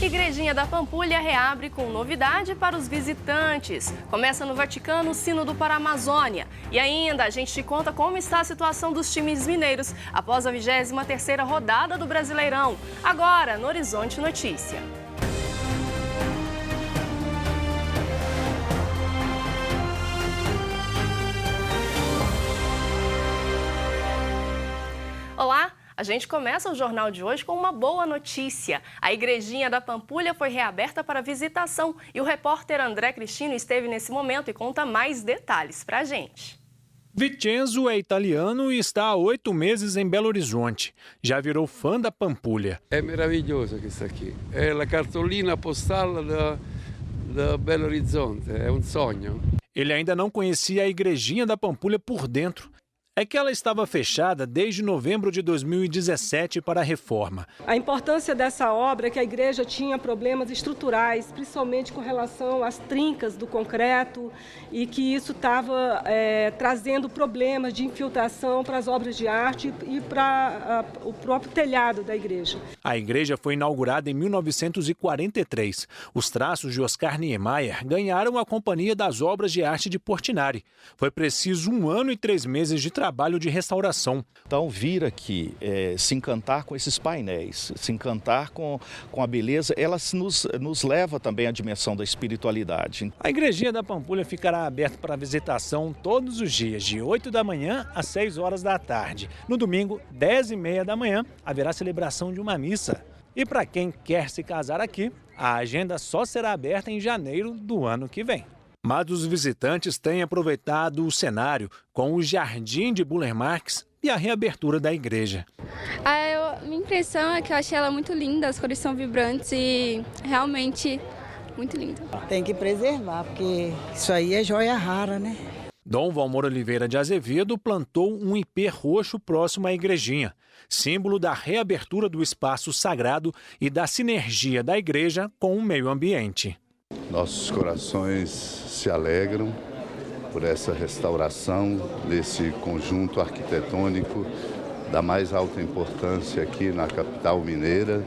Igrejinha da Pampulha reabre com novidade para os visitantes. Começa no Vaticano o Sínodo para a Amazônia. E ainda a gente te conta como está a situação dos times mineiros após a 23ª rodada do Brasileirão. Agora, no Horizonte Notícia. Olá! A gente começa o jornal de hoje com uma boa notícia. A Igrejinha da Pampulha foi reaberta para visitação e o repórter André Cristino esteve nesse momento e conta mais detalhes pra gente. Vincenzo é italiano e está há 8 meses em Belo Horizonte. Já virou fã da Pampulha. É maravilhoso isso aqui. É a cartolina postal da Belo Horizonte. É um sonho. Ele ainda não conhecia a Igrejinha da Pampulha por dentro. É que ela estava fechada desde novembro de 2017 para a reforma. A importância dessa obra é que a igreja tinha problemas estruturais, principalmente com relação às trincas do concreto, e que isso estava trazendo problemas de infiltração para as obras de arte e para o próprio telhado da igreja. A igreja foi inaugurada em 1943. Os traços de Oscar Niemeyer ganharam a Companhia das Obras de Arte de Portinari. Foi preciso 1 ano e 3 meses de trabalho de restauração. Então vir aqui, se encantar com esses painéis, se encantar com a beleza, ela nos leva também à dimensão da espiritualidade. A Igrejinha da Pampulha ficará aberta para visitação todos os dias, de 8 da manhã às 6 horas da tarde. No domingo, 10h30 da manhã, haverá celebração de uma missa. E para quem quer se casar aqui, a agenda só será aberta em janeiro do ano que vem. Mas os visitantes têm aproveitado o cenário com o Jardim de Burle Marx e a reabertura da igreja. Minha impressão é que eu achei ela muito linda, as cores são vibrantes e realmente muito linda. Tem que preservar, porque isso aí é joia rara, né? Dom Valmor Oliveira de Azevedo plantou um ipê roxo próximo à igrejinha, símbolo da reabertura do espaço sagrado e da sinergia da igreja com o meio ambiente. Nossos corações se alegram por essa restauração desse conjunto arquitetônico da mais alta importância aqui na capital mineira,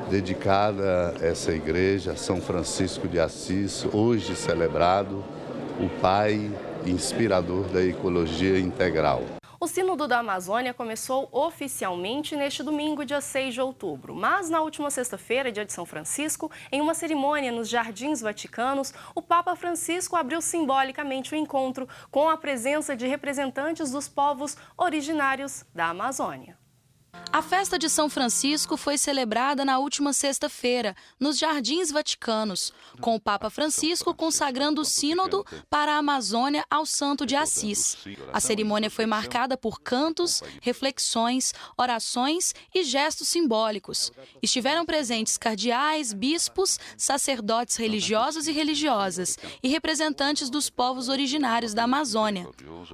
dedicada a essa igreja, a São Francisco de Assis, hoje celebrado, o pai inspirador da ecologia integral. O Sínodo da Amazônia começou oficialmente neste domingo, dia 6 de outubro. Mas na última sexta-feira, dia de São Francisco, em uma cerimônia nos Jardins Vaticanos, o Papa Francisco abriu simbolicamente o encontro com a presença de representantes dos povos originários da Amazônia. A festa de São Francisco foi celebrada na última sexta-feira, nos Jardins Vaticanos, com o Papa Francisco consagrando o Sínodo para a Amazônia ao Santo de Assis. A cerimônia foi marcada por cantos, reflexões, orações e gestos simbólicos. Estiveram presentes cardeais, bispos, sacerdotes religiosos e religiosas e representantes dos povos originários da Amazônia.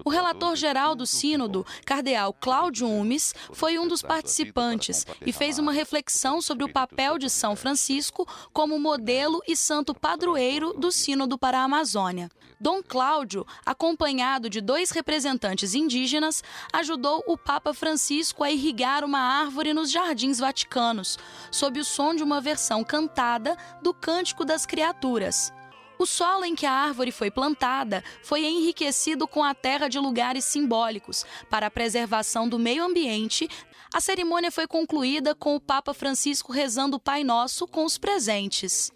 O relator-geral do Sínodo, cardeal Cláudio Umes, foi um dos participantes e fez uma reflexão sobre o papel de São Francisco como modelo e santo padroeiro do Sínodo para a Amazônia. Dom Cláudio, acompanhado de 2 representantes indígenas, ajudou o Papa Francisco a irrigar uma árvore nos Jardins Vaticanos, sob o som de uma versão cantada do Cântico das Criaturas. O solo em que a árvore foi plantada foi enriquecido com a terra de lugares simbólicos para a preservação do meio ambiente. A cerimônia foi concluída com o Papa Francisco rezando o Pai Nosso com os presentes.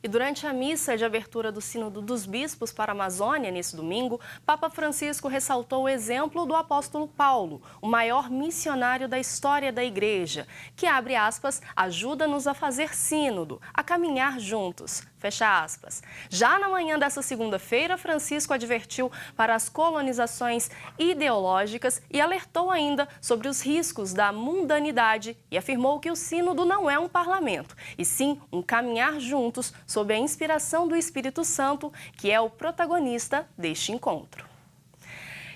E durante a missa de abertura do Sínodo dos Bispos para a Amazônia, nesse domingo, Papa Francisco ressaltou o exemplo do apóstolo Paulo, o maior missionário da história da Igreja, que, abre aspas, ajuda-nos a fazer sínodo, a caminhar juntos, fecha aspas. Já na manhã dessa segunda-feira, Francisco advertiu para as colonizações ideológicas e alertou ainda sobre os riscos da mundanidade e afirmou que o sínodo não é um parlamento, e sim um caminhar juntos sob a inspiração do Espírito Santo, que é o protagonista deste encontro.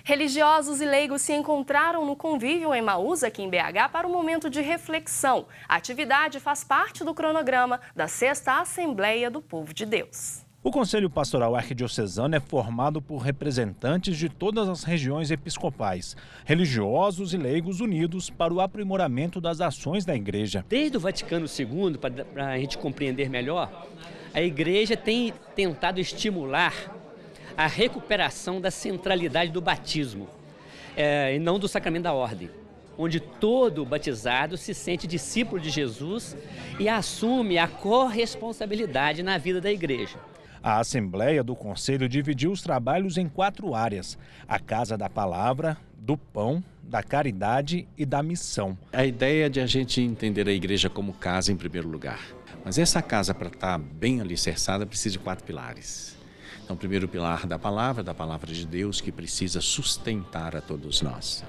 Religiosos e leigos se encontraram no Convívio Emaús, aqui em BH, para um momento de reflexão. A atividade faz parte do cronograma da 6ª Assembleia do Povo de Deus. O Conselho Pastoral Arquidiocesano é formado por representantes de todas as regiões episcopais, religiosos e leigos unidos para o aprimoramento das ações da Igreja. Desde o Vaticano II, para a gente compreender melhor, a Igreja tem tentado estimular a recuperação da centralidade do batismo, e não do sacramento da ordem, onde todo batizado se sente discípulo de Jesus e assume a corresponsabilidade na vida da Igreja. A Assembleia do Conselho dividiu os trabalhos em 4 áreas: a Casa da Palavra, do Pão, da Caridade e da Missão. A ideia é de a gente entender a igreja como casa em primeiro lugar. Mas essa casa, para estar bem alicerçada, precisa de 4 pilares. Então, o primeiro pilar da palavra de Deus, que precisa sustentar a todos nós.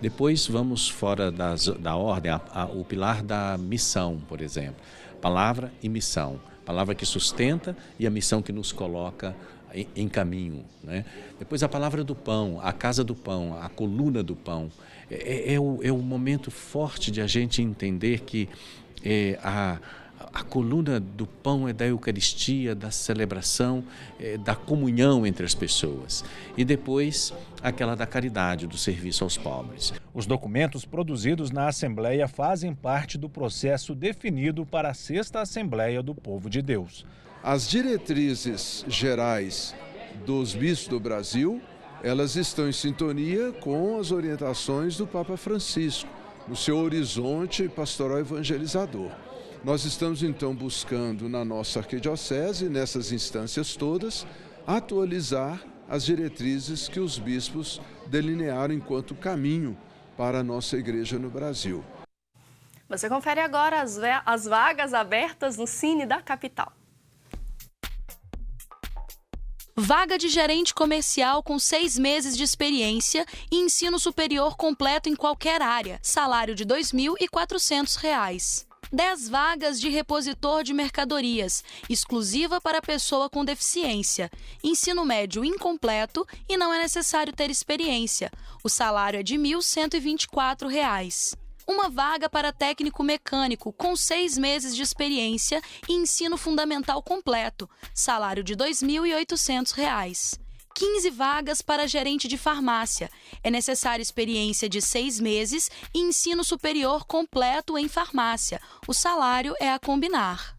Depois vamos fora da ordem, o pilar da missão, por exemplo. Palavra e missão. Palavra que sustenta e a missão que nos coloca em caminho, né? Depois a palavra do pão, a casa do pão, a coluna do pão. É o momento forte de a gente entender que a coluna do pão é da Eucaristia, da celebração, da comunhão entre as pessoas. E depois, aquela da caridade, do serviço aos pobres. Os documentos produzidos na Assembleia fazem parte do processo definido para a 6ª Assembleia do Povo de Deus. As diretrizes gerais dos bispos do Brasil, elas estão em sintonia com as orientações do Papa Francisco, no seu horizonte pastoral evangelizador. Nós estamos, então, buscando na nossa arquidiocese, nessas instâncias todas, atualizar as diretrizes que os bispos delinearam enquanto caminho para a nossa igreja no Brasil. Você confere agora as vagas abertas no Cine da capital. Vaga de gerente comercial com 6 meses de experiência e ensino superior completo em qualquer área. Salário de R$ 2.400. 10 vagas de repositor de mercadorias, exclusiva para pessoa com deficiência. Ensino médio incompleto e não é necessário ter experiência. O salário é de R$ 1.124. Uma vaga para técnico mecânico com 6 meses de experiência e ensino fundamental completo. Salário de R$ 2.800. 15 vagas para gerente de farmácia. É necessária experiência de 6 meses e ensino superior completo em farmácia. O salário é a combinar.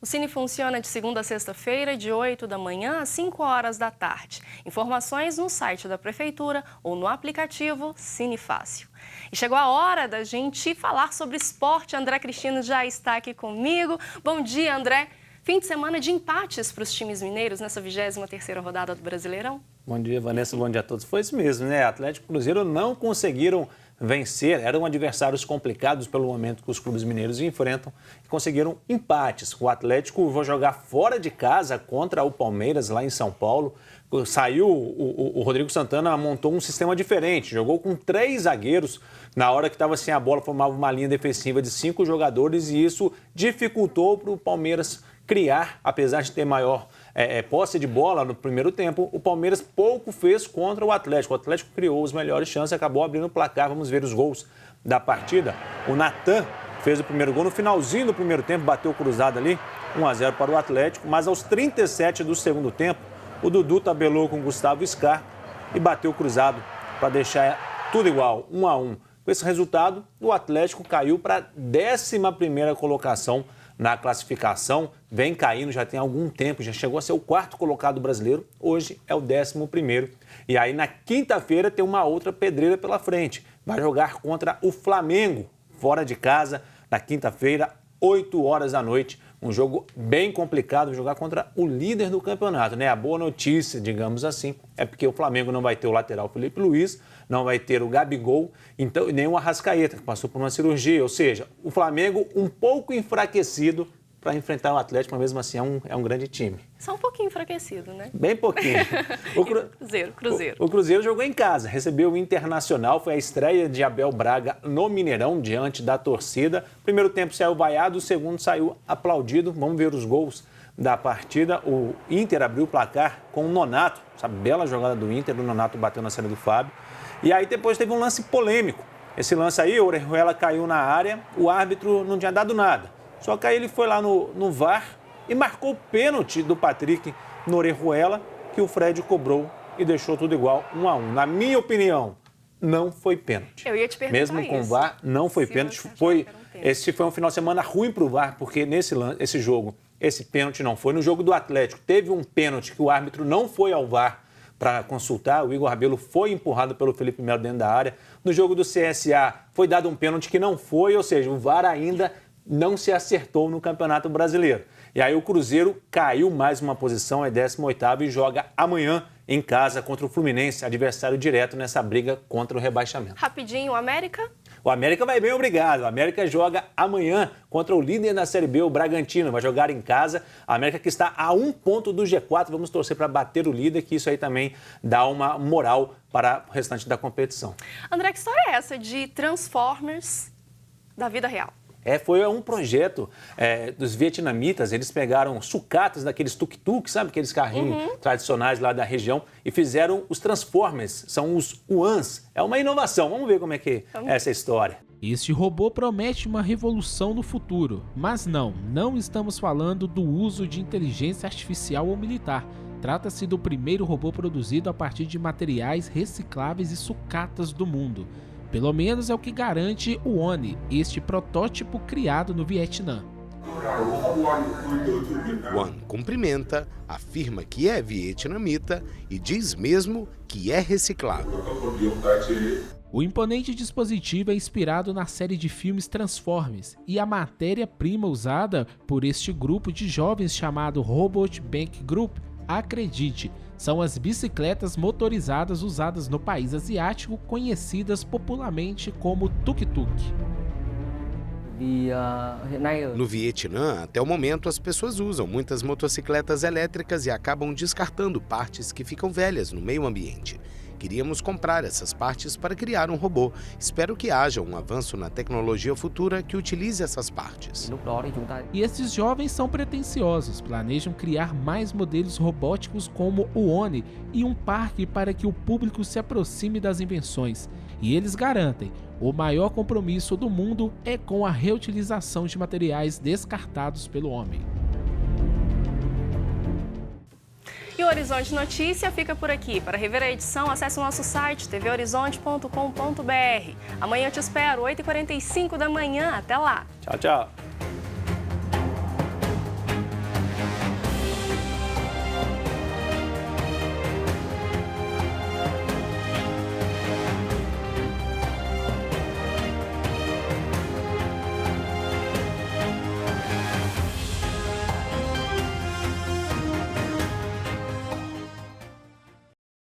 O Cine funciona de segunda a sexta-feira, de 8 da manhã às 5 horas da tarde. Informações no site da Prefeitura ou no aplicativo Cine Fácil. E chegou a hora da gente falar sobre esporte. André Cristino já está aqui comigo. Bom dia, André. Fim de semana de empates para os times mineiros nessa 23ª rodada do Brasileirão? Bom dia, Vanessa. Bom dia a todos. Foi isso mesmo, né? Atlético e Cruzeiro não conseguiram vencer. Eram adversários complicados pelo momento que os clubes mineiros enfrentam e conseguiram empates. O Atlético vai jogar fora de casa contra o Palmeiras, lá em São Paulo. Saiu, o Rodrigo Santana montou um sistema diferente. Jogou com 3 zagueiros. Na hora que estava sem a bola, formava uma linha defensiva de 5 jogadores e isso dificultou para o Palmeiras criar, apesar de ter maior posse de bola no primeiro tempo, o Palmeiras pouco fez contra o Atlético. O Atlético criou as melhores chances e acabou abrindo o placar. Vamos ver os gols da partida. O Natan fez o primeiro gol no finalzinho do primeiro tempo, bateu cruzado ali, 1-0 para o Atlético, mas aos 37 do segundo tempo, o Dudu tabelou com o Gustavo Scar e bateu cruzado para deixar tudo igual, 1-1. Com esse resultado, o Atlético caiu para a 11ª colocação na classificação, vem caindo já tem algum tempo, já chegou a ser o 4º colocado brasileiro, hoje é o 11º. E aí na quinta-feira tem uma outra pedreira pela frente, vai jogar contra o Flamengo, fora de casa, na quinta-feira, 8 horas da noite, um jogo bem complicado, jogar contra o líder do campeonato, né? A boa notícia, digamos assim, é porque o Flamengo não vai ter o lateral Felipe Luiz, não vai ter o Gabigol, então, nem o Arrascaeta, que passou por uma cirurgia. Ou seja, o Flamengo um pouco enfraquecido para enfrentar o Atlético, mas mesmo assim é um grande time. Só um pouquinho enfraquecido, né? Bem pouquinho. Cruzeiro. O Cruzeiro jogou em casa, recebeu o Internacional, foi a estreia de Abel Braga no Mineirão, diante da torcida. Primeiro tempo saiu vaiado, o segundo saiu aplaudido. Vamos ver os gols da partida. O Inter abriu o placar com o Nonato, essa bela jogada do Inter, o Nonato bateu na saída do Fábio. E aí depois teve um lance polêmico. Esse lance aí, o Orejuela caiu na área, o árbitro não tinha dado nada. Só que aí ele foi lá no VAR e marcou o pênalti do Patrick no Orejuela, que o Fred cobrou e deixou tudo igual, 1-1. Na minha opinião, não foi pênalti. Eu ia te perguntar mesmo com o isso. VAR, não foi pênalti. Esse foi um final de semana ruim para o VAR, porque esse jogo, esse pênalti não foi. No jogo do Atlético, teve um pênalti que o árbitro não foi ao VAR para consultar. O Igor Rabelo foi empurrado pelo Felipe Melo dentro da área. No jogo do CSA, foi dado um pênalti que não foi, ou seja, o VAR ainda não se acertou no Campeonato Brasileiro. E aí o Cruzeiro caiu mais uma posição, é 18º e joga amanhã em casa contra o Fluminense, adversário direto nessa briga contra o rebaixamento. Rapidinho, o América? O América vai bem, obrigado. O América joga amanhã contra o líder da Série B, o Bragantino. Vai jogar em casa. A América que está a 1 ponto do G4. Vamos torcer para bater o líder, que isso aí também dá uma moral para o restante da competição. André, que história é essa de Transformers da vida real? Foi um projeto dos vietnamitas. Eles pegaram sucatas daqueles tuk-tuk, sabe? Aqueles carrinhos tradicionais lá da região e fizeram os Transformers. São os UANs. É uma inovação. Vamos ver como é que é essa história. Este robô promete uma revolução no futuro. Mas não estamos falando do uso de inteligência artificial ou militar. Trata-se do primeiro robô produzido a partir de materiais recicláveis e sucatas do mundo. Pelo menos é o que garante o ONI, este protótipo criado no Vietnã. Wan cumprimenta, afirma que é vietnamita e diz mesmo que é reciclado. O imponente dispositivo é inspirado na série de filmes Transformers e a matéria-prima usada por este grupo de jovens chamado Robot Bank Group, acredite, são as bicicletas motorizadas usadas no país asiático, conhecidas popularmente como tuk-tuk. No Vietnã, até o momento, as pessoas usam muitas motocicletas elétricas e acabam descartando partes que ficam velhas no meio ambiente. Queríamos comprar essas partes para criar um robô. Espero que haja um avanço na tecnologia futura que utilize essas partes. E esses jovens são pretensiosos, planejam criar mais modelos robóticos como o ONI e um parque para que o público se aproxime das invenções. E eles garantem, o maior compromisso do mundo é com a reutilização de materiais descartados pelo homem. E o Horizonte Notícia fica por aqui. Para rever a edição, acesse o nosso site tvhorizonte.com.br. Amanhã eu te espero, 8h45 da manhã. Até lá. Tchau, tchau.